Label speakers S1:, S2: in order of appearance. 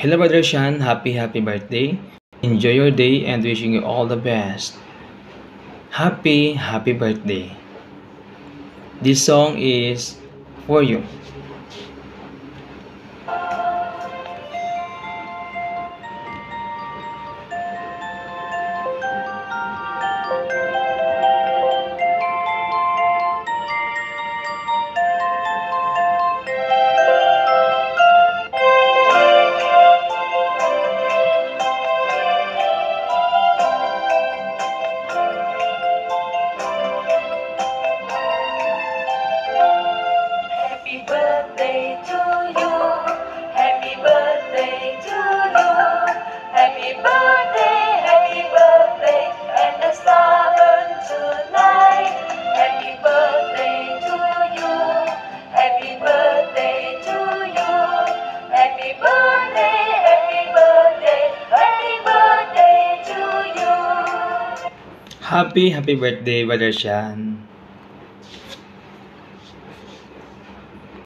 S1: Hello Brother Shan, happy birthday. Enjoy your day and wishing you all the best. Happy birthday. This song is for you.
S2: Happy birthday to you. Happy birthday to you. Happy birthday, and a star burn tonight. Happy birthday to you. Happy birthday to you. Happy birthday, happy birthday, happy birthday to you.
S1: Happy birthday Brother Shan.